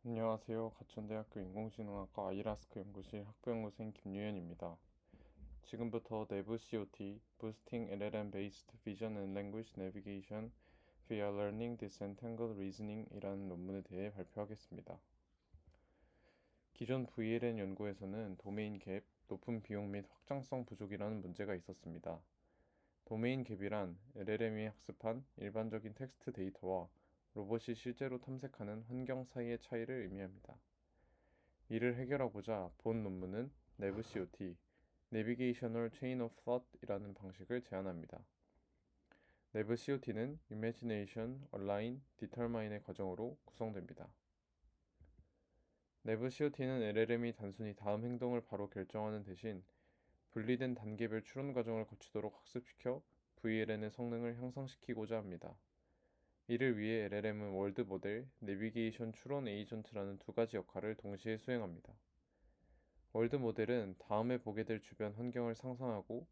안녕하세요. 가천대학교 인공지능학과 아이라스크 연구실 학부연구생 김유현입니다. 지금부터 내부 COT, Boosting LLM Based Vision and Language Navigation via Learning Disentangled Reasoning 이라는 논문에 대해 발표하겠습니다. 기존 VLN 연구에서는 도메인 갭, 높은 비용 및 확장성 부족이라는 문제가 있었습니다. 도메인 갭이란 LLM이 학습한 일반적인 텍스트 데이터와 로봇이 실제로 탐색하는 환경 사이의 차이를 의미합니다. 이를 해결하고자 본 논문은 내부 COT, Navigational Chain of Thought이라는 방식을 제안합니다. 내부 COT는 Imagination, Align, Determine의 과정으로 구성됩니다. 내부 COT는 LLM이 단순히 다음 행동을 바로 결정하는 대신 분리된 단계별 추론 과정을 거치도록 학습시켜 VLN의 성능을 향상시키고자 합니다. 이를 위해 LLM은 월드 모델, 내비게이션 추론 에이전트라는 두 가지 역할을 동시에 수행합니다. 월드 모델은 다음에 보게 될 주변 환경을 상상하고,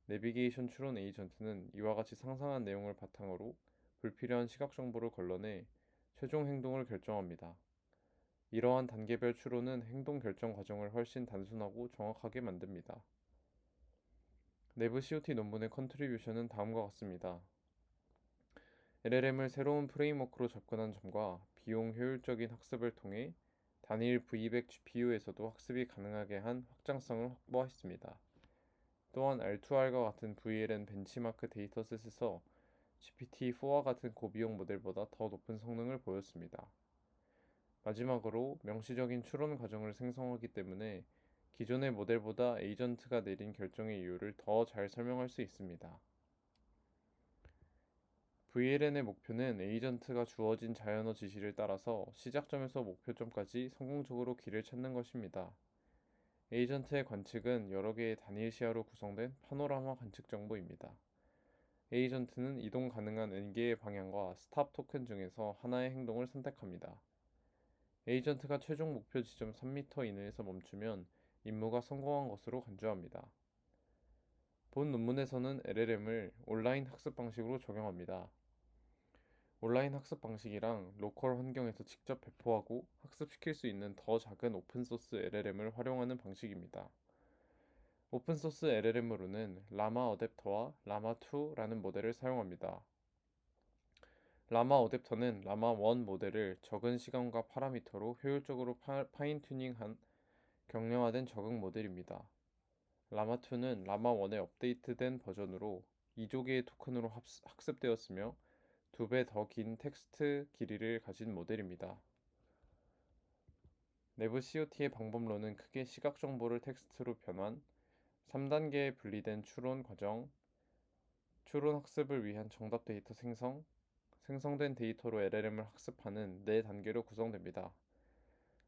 내비게이션 추론 에이전트는 이와 같이 상상한 내용을 바탕으로 불필요한 시각 정보를 걸러내 최종 행동을 결정합니다. 이러한 단계별 추론은 행동 결정 과정을 훨씬 단순하고 정확하게 만듭니다. 내부 COT 논문의 컨트리뷰션은 다음과 같습니다. LLM을 새로운 프레임워크로 접근한 점과 비용 효율적인 학습을 통해 단일 V100 GPU에서도 학습이 가능하게 한 확장성을 확보했습니다. 또한 R2R과 같은 VLN 벤치마크 데이터셋에서 GPT-4와 같은 고비용 모델보다 더 높은 성능을 보였습니다. 마지막으로 명시적인 추론 과정을 생성하기 때문에 기존의 모델보다 에이전트가 내린 결정의 이유를 더 잘 설명할 수 있습니다. VLN의 목표는 에이전트가 주어진 자연어 지시를 따라서 시작점에서 목표점까지 성공적으로 길을 찾는 것입니다. 에이전트의 관측은 여러 개의 단일 시야로 구성된 파노라마 관측 정보입니다. 에이전트는 이동 가능한 N개의 방향과 스탑 토큰 중에서 하나의 행동을 선택합니다. 에이전트가 최종 목표 지점 3m 이내에서 멈추면 임무가 성공한 것으로 간주합니다. 본 논문에서는 LLM을 온라인 학습 방식으로 적용합니다. 온라인 학습 방식이랑 로컬 환경에서 직접 배포하고 학습시킬 수 있는 더 작은 오픈소스 LLM을 활용하는 방식입니다. 오픈소스 LLM으로는 라마 어댑터와 라마2라는 모델을 사용합니다. 라마 어댑터는 라마 1 모델을 적은 시간과 파라미터로 효율적으로 파인 튜닝한 경량화된 적응 모델입니다. 라마2는 라마 1의 업데이트된 버전으로 2조개의 토큰으로 학습되었으며 2배 더 긴 텍스트 길이를 가진 모델입니다. 내부 COT의 방법론은 크게 시각 정보를 텍스트로 변환, 3단계에 분리된 추론 과정, 추론 학습을 위한 정답 데이터 생성, 생성된 데이터로 LLM을 학습하는 4단계로 구성됩니다.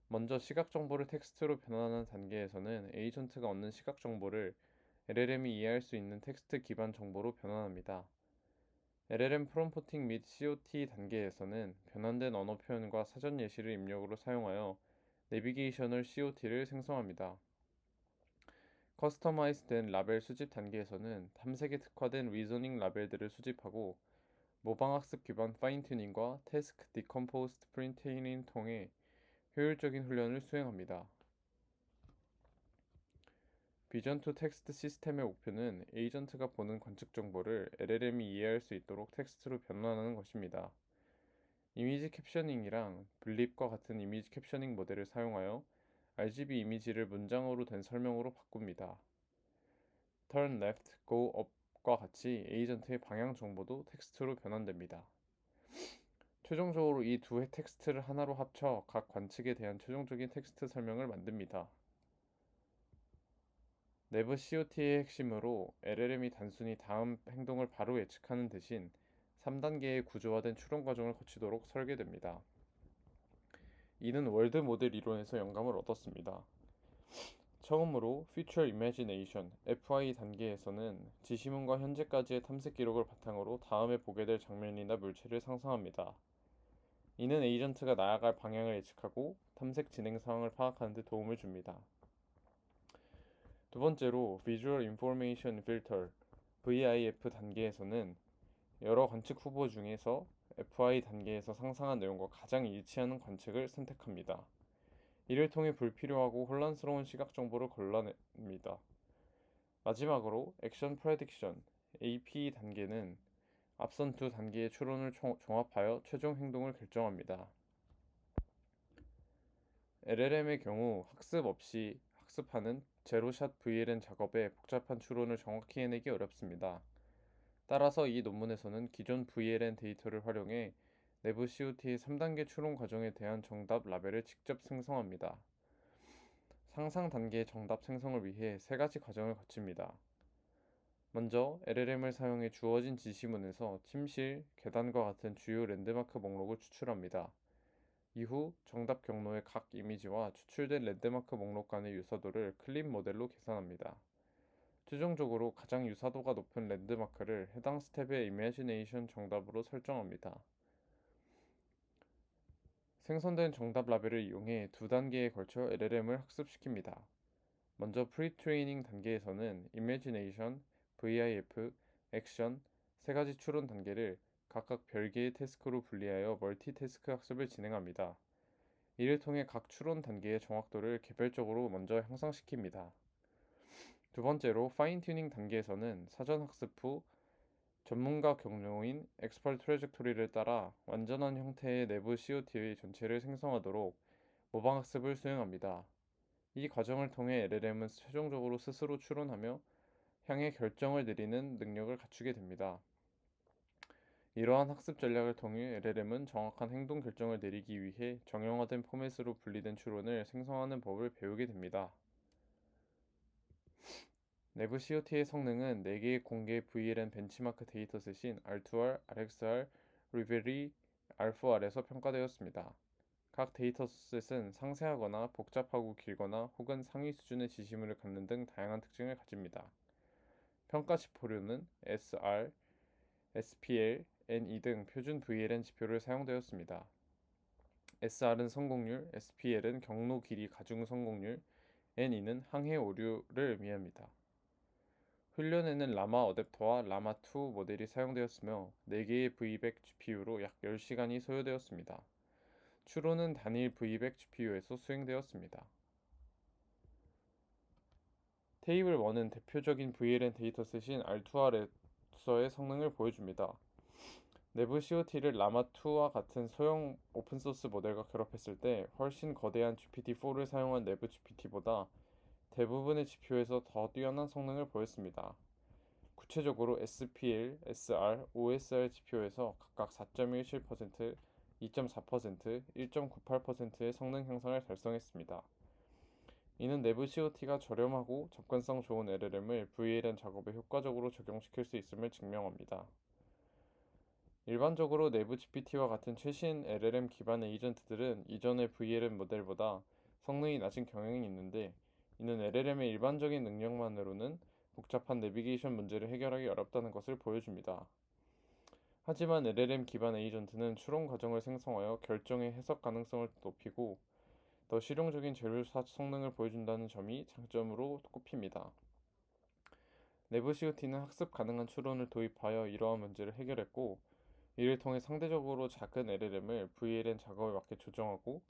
먼저 시각 정보를 텍스트로 변환하는 단계에서는 에이전트가 얻는 시각 정보를 LLM이 이해할 수 있는 텍스트 기반 정보로 변환합니다. LLM 프롬프팅 및 COT 단계에서는 변환된 언어 표현과 사전 예시를 입력으로 사용하여 내비게이셔널 COT를 생성합니다. 커스터마이즈된 라벨 수집 단계에서는 탐색에 특화된 리저닝 라벨들을 수집하고 모방학습 기반 파인튜닝과 태스크 디컴포스트 프린테이닝을 통해 효율적인 훈련을 수행합니다. 비전 투 텍스트 시스템의 목표는 에이전트가 보는 관측 정보를 LLM이 이해할 수 있도록 텍스트로 변환하는 것입니다. 이미지 캡셔닝이랑 블립과 같은 이미지 캡셔닝 모델을 사용하여 RGB 이미지를 문장어로 된 설명으로 바꿉니다. Turn left, go up과 같이 에이전트의 방향 정보도 텍스트로 변환됩니다. 최종적으로 이 두 텍스트를 하나로 합쳐 각 관측에 대한 최종적인 텍스트 설명을 만듭니다. 내부 COT의 핵심으로 LLM이 단순히 다음 행동을 바로 예측하는 대신 3단계의 구조화된 추론 과정을 거치도록 설계됩니다. 이는 월드 모델 이론에서 영감을 얻었습니다. 처음으로 Future Imagination (FI) 단계에서는 지시문과 현재까지의 탐색 기록을 바탕으로 다음에 보게 될 장면이나 물체를 상상합니다. 이는 에이전트가 나아갈 방향을 예측하고 탐색 진행 상황을 파악하는 데 도움을 줍니다. 두 번째로 Visual Information Filter (VIF) 단계에서는 여러 관측 후보 중에서 FI 단계에서 상상한 내용과 가장 일치하는 관측을 선택합니다. 이를 통해 불필요하고 혼란스러운 시각 정보를 걸러냅니다. 마지막으로 액션 프레딕션 AP 단계는 앞선 두 단계의 추론을 종합하여 최종 행동을 결정합니다. LLM의 경우 학습 없이 학습하는 제로샷 VLN 작업에 복잡한 추론을 정확히 해내기 어렵습니다. 따라서 이 논문에서는 기존 VLN 데이터를 활용해 내부 COT의 3단계 추론 과정에 대한 정답 라벨을 직접 생성합니다. 상상 단계의 정답 생성을 위해 세 가지 과정을 거칩니다. 먼저 LLM을 사용해 주어진 지시문에서 침실, 계단과 같은 주요 랜드마크 목록을 추출합니다. 이후 정답 경로의 각 이미지와 추출된 랜드마크 목록 간의 유사도를 클립 모델로 계산합니다. 최종적으로 가장 유사도가 높은 랜드마크를 해당 스텝의 이미지네이션 정답으로 설정합니다. 생성된 정답 라벨을 이용해 두 단계에 걸쳐 LLM을 학습시킵니다. 먼저 프리트레이닝 단계에서는 이미지네이션, VIF, 액션 세 가지 추론 단계를 각각 별개의 태스크로 분리하여 멀티태스크 학습을 진행합니다. 이를 통해 각 추론 단계의 정확도를 개별적으로 먼저 향상시킵니다. 두 번째로 파인 튜닝 단계에서는 사전 학습 후 전문가 경로인 엑스퍼트 트래젝토리를 따라 완전한 형태의 내부 COT의 전체를 생성하도록 모방 학습을 수행합니다. 이 과정을 통해 LLM은 최종적으로 스스로 추론하며 향해 결정을 내리는 능력을 갖추게 됩니다. 이러한 학습 전략을 통해 LLM은 정확한 행동 결정을 내리기 위해 정형화된 포맷으로 분리된 추론을 생성하는 법을 배우게 됩니다. 내부 COT의 성능은 4개의 공개 VLN 벤치마크 데이터셋인 R2R, RxR, Rivery, R4R에서 평가되었습니다. 각 데이터셋은 상세하거나 복잡하고 길거나 혹은 상위 수준의 지시물을 갖는 등 다양한 특징을 가집니다. 평가 지표로는 SR, SPL, NE 등 표준 VLN 지표를 사용되었습니다. SR은 성공률, SPL은 경로 길이 가중 성공률, NE는 항해 오류를 의미합니다. 훈련에는 라마 어댑터와 라마2 모델이 사용되었으며 4개의 V100 GPU로 약 10시간이 소요되었습니다. 추론은 단일 V100 GPU에서 수행되었습니다. 테이블 1은 대표적인 VLN 데이터셋인 R2R에서의 성능을 보여줍니다. 내부 COT를 라마2와 같은 소형 오픈소스 모델과 결합했을 때 훨씬 거대한 GPT-4를 사용한 내부 GPT보다 대부분의 GPU에서 더 뛰어난 성능을 보였습니다. 구체적으로 SPL, SR, OSR GPU에서 각각 4.17%, 2.4%, 1.98%의 성능 향상을 달성했습니다. 이는 내부 COT가 저렴하고 접근성 좋은 LLM을 VLN 작업에 효과적으로 적용시킬 수 있음을 증명합니다. 일반적으로 내부 GPT와 같은 최신 LLM 기반 에이전트들은 이전의 VLM 모델보다 성능이 낮은 경향이 있는데, 이는 LLM의 일반적인 능력만으로는 복잡한 내비게이션 문제를 해결하기 어렵다는 것을 보여줍니다. 하지만 LLM 기반 에이전트는 추론 과정을 생성하여 결정의 해석 가능성을 높이고 더 실용적인 재료 성능을 보여준다는 점이 장점으로 꼽힙니다. 내부 COT는 학습 가능한 추론을 도입하여 이러한 문제를 해결했고, 이를 통해 상대적으로 작은 LLM을 VLN 작업에 맞게 조정하고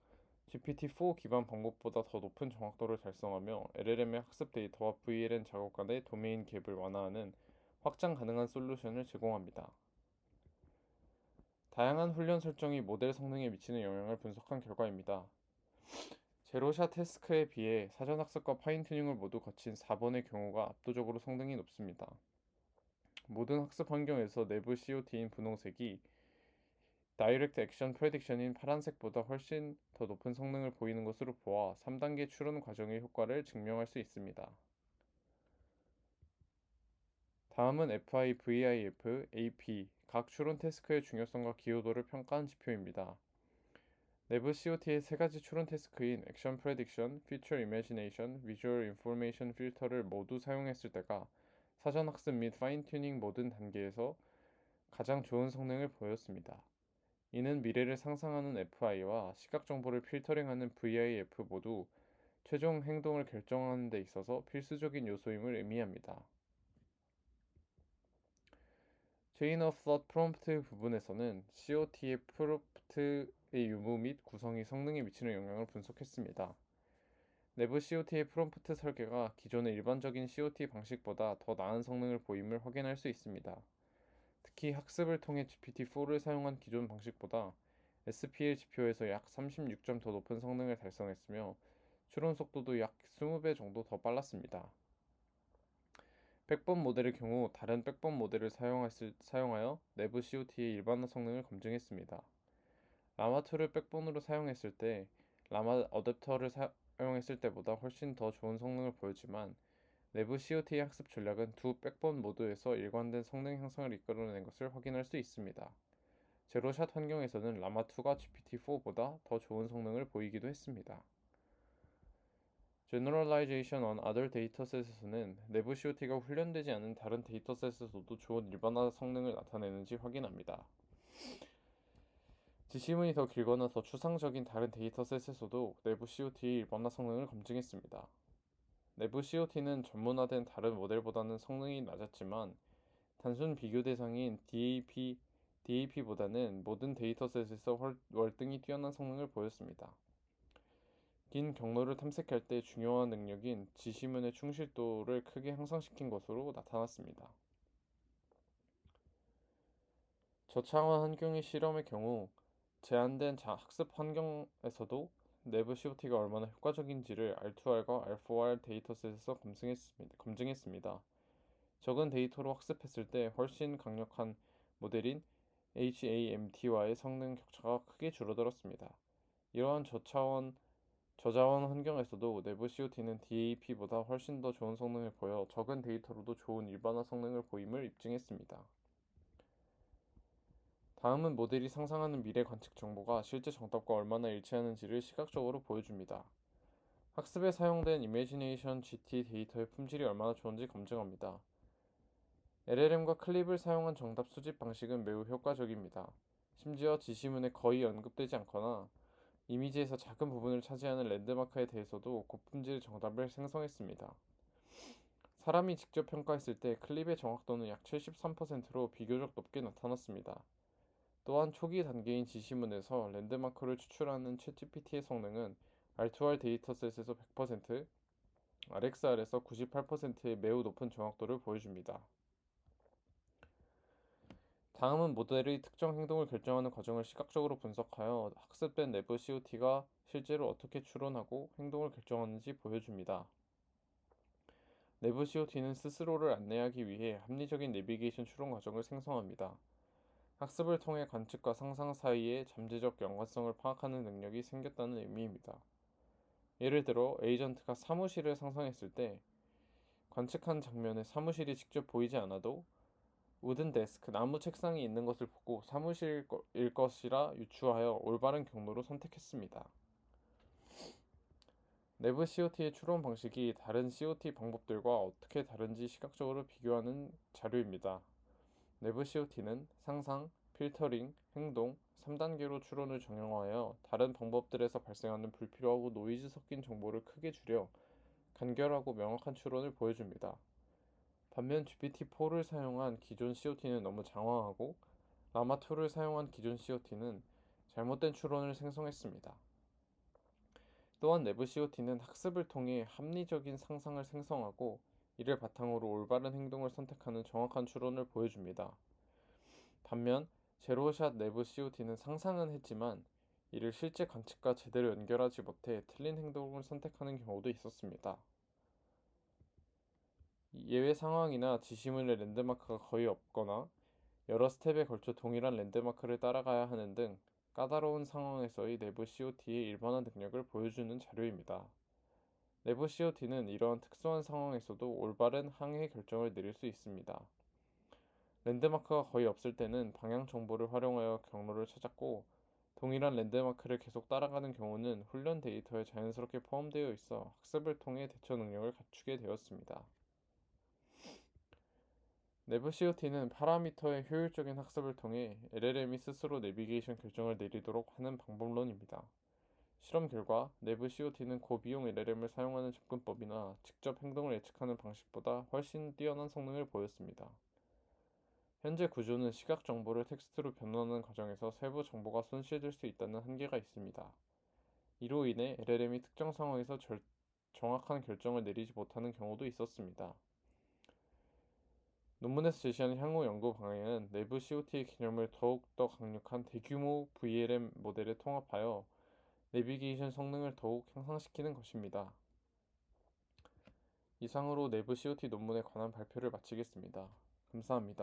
GPT-4 기반 방법보다 더 높은 정확도를 달성하며 LLM의 학습 데이터와 VLN 작업 간의 도메인 갭을 완화하는 확장 가능한 솔루션을 제공합니다. 다양한 훈련 설정이 모델 성능에 미치는 영향을 분석한 결과입니다. 제로샷 태스크에 비해 사전 학습과 파인 튜닝을 모두 거친 4번의 경우가 압도적으로 성능이 높습니다. 모든 학습 환경에서 내부 COT인 분홍색이 다이렉트 액션 프레딕션인 파란색보다 훨씬 더 높은 성능을 보이는 것으로 보아 3단계 추론 과정의 효과를 증명할 수 있습니다. 다음은 FI, VIF, AP 각 추론 태스크의 중요성과 기여도를 평가한 지표입니다. 내부 COT의 세 가지 추론 태스크인 액션 프레딕션, 피처 이미지네이션, 비주얼 인포메이션 필터를 모두 사용했을 때가 사전 학습 및 파인 튜닝 모든 단계에서 가장 좋은 성능을 보였습니다. 이는 미래를 상상하는 FI와 시각 정보를 필터링하는 VIF 모두 최종 행동을 결정하는 데 있어서 필수적인 요소임을 의미합니다. Chain of Thought 프롬프트 부분에서는 COT의 프롬프트의 유무 및 구성이 성능에 미치는 영향을 분석했습니다. 내부 COT의 프롬프트 설계가 기존의 일반적인 COT 방식보다 더 나은 성능을 보임을 확인할 수 있습니다. 특히 학습을 통해 GPT-4를 사용한 기존 방식보다 SPL 지표에서 약 36점 더 높은 성능을 달성했으며 추론 속도도 약 20배 정도 더 빨랐습니다. 백번 모델의 경우 다른 백번 모델을 사용하여 내부 COT의 일반화 성능을 검증했습니다. 라마2를 백번으로 사용했을 때 라마 어댑터를 사용했을 때보다 훨씬 더 좋은 성능을 보였지만 내부 COT의 학습 전략은 두 백번 모두에서 일관된 성능 향상을 이끌어낸 것을 확인할 수 있습니다. 제로샷 환경에서는 라마2가 GPT-4보다 더 좋은 성능을 보이기도 했습니다. Generalization on Other Dataset에서는 내부 COT가 훈련되지 않은 다른 데이터셋에서도 좋은 일반화 성능을 나타내는지 확인합니다. 지시문이 더 길거나 더 추상적인 다른 데이터셋에서도 내부 COT의 일반화 성능을 검증했습니다. 내부 COT는 전문화된 다른 모델보다는 성능이 낮았지만 단순 비교 대상인 DAP보다는 모든 데이터셋에서 월등히 뛰어난 성능을 보였습니다. 긴 경로를 탐색할 때 중요한 능력인 지시문의 충실도를 크게 향상시킨 것으로 나타났습니다. 저차원 환경의 실험의 경우 제한된 학습 환경에서도 내부 COT가 얼마나 효과적인지를 R2R과 R4R 데이터셋에서 검증했습니다. 적은 데이터로 학습했을 때 훨씬 강력한 모델인 HAMT와의 성능 격차가 크게 줄어들었습니다. 이러한 저자원 환경에서도 내부 COT는 DAP보다 훨씬 더 좋은 성능을 보여 적은 데이터로도 좋은 일반화 성능을 보임을 입증했습니다. 다음은 모델이 상상하는 미래 관측 정보가 실제 정답과 얼마나 일치하는지를 시각적으로 보여줍니다. 학습에 사용된 Imagination GT 데이터의 품질이 얼마나 좋은지 검증합니다. LLM과 클립을 사용한 정답 수집 방식은 매우 효과적입니다. 심지어 지시문에 거의 언급되지 않거나 이미지에서 작은 부분을 차지하는 랜드마크에 대해서도 고품질 정답을 생성했습니다. 사람이 직접 평가했을 때 클립의 정확도는 약 73%로 비교적 높게 나타났습니다. 또한 초기 단계인 지시문에서 랜드마크를 추출하는 챗GPT의 성능은 R2R 데이터셋에서 100%, RxR에서 98%의 매우 높은 정확도를 보여줍니다. 다음은 모델의 특정 행동을 결정하는 과정을 시각적으로 분석하여 학습된 내부 COT가 실제로 어떻게 추론하고 행동을 결정하는지 보여줍니다. 내부 COT는 스스로를 안내하기 위해 합리적인 내비게이션 추론 과정을 생성합니다. 학습을 통해 관측과 상상 사이의 잠재적 연관성을 파악하는 능력이 생겼다는 의미입니다. 예를 들어 에이전트가 사무실을 상상했을 때 관측한 장면에 사무실이 직접 보이지 않아도 우든 데스크, 나무 책상이 있는 것을 보고 사무실일 것이라 유추하여 올바른 경로로 선택했습니다. 내부 COT의 추론 방식이 다른 COT 방법들과 어떻게 다른지 시각적으로 비교하는 자료입니다. 내부 COT는 상상, 필터링, 행동, 3단계로 추론을 정형화하여 다른 방법들에서 발생하는 불필요하고 노이즈 섞인 정보를 크게 줄여 간결하고 명확한 추론을 보여줍니다. 반면 GPT-4를 사용한 기존 COT는 너무 장황하고 라마2를 사용한 기존 COT는 잘못된 추론을 생성했습니다. 또한 내부 COT는 학습을 통해 합리적인 상상을 생성하고 이를 바탕으로 올바른 행동을 선택하는 정확한 추론을 보여줍니다. 반면 제로샷 내부 COT는 상상은 했지만 이를 실제 관측과 제대로 연결하지 못해 틀린 행동을 선택하는 경우도 있었습니다. 예외 상황이나 지시문의 랜드마크가 거의 없거나 여러 스텝에 걸쳐 동일한 랜드마크를 따라가야 하는 등 까다로운 상황에서의 내부 COT의 일반화 능력을 보여주는 자료입니다. 내부 COT는 이러한 특수한 상황에서도 올바른 항해 결정을 내릴 수 있습니다. 랜드마크가 거의 없을 때는 방향 정보를 활용하여 경로를 찾았고 동일한 랜드마크를 계속 따라가는 경우는 훈련 데이터에 자연스럽게 포함되어 있어 학습을 통해 대처 능력을 갖추게 되었습니다. 내부 COT는 파라미터의 효율적인 학습을 통해 LLM이 스스로 내비게이션 결정을 내리도록 하는 방법론입니다. 실험 결과 내부 COT는 고비용 LLM을 사용하는 접근법이나 직접 행동을 예측하는 방식보다 훨씬 뛰어난 성능을 보였습니다. 현재 구조는 시각 정보를 텍스트로 변환하는 과정에서 세부 정보가 손실될 수 있다는 한계가 있습니다. 이로 인해 LLM이 특정 상황에서 정확한 결정을 내리지 못하는 경우도 있었습니다. 논문에서 제시한 향후 연구 방향은 내부 COT의 개념을 더욱 더 강력한 대규모 VLM 모델에 통합하여 내비게이션 성능을 더욱 향상시키는 것입니다. 이상으로 내부 COT 논문에 관한 발표를 마치겠습니다. 감사합니다.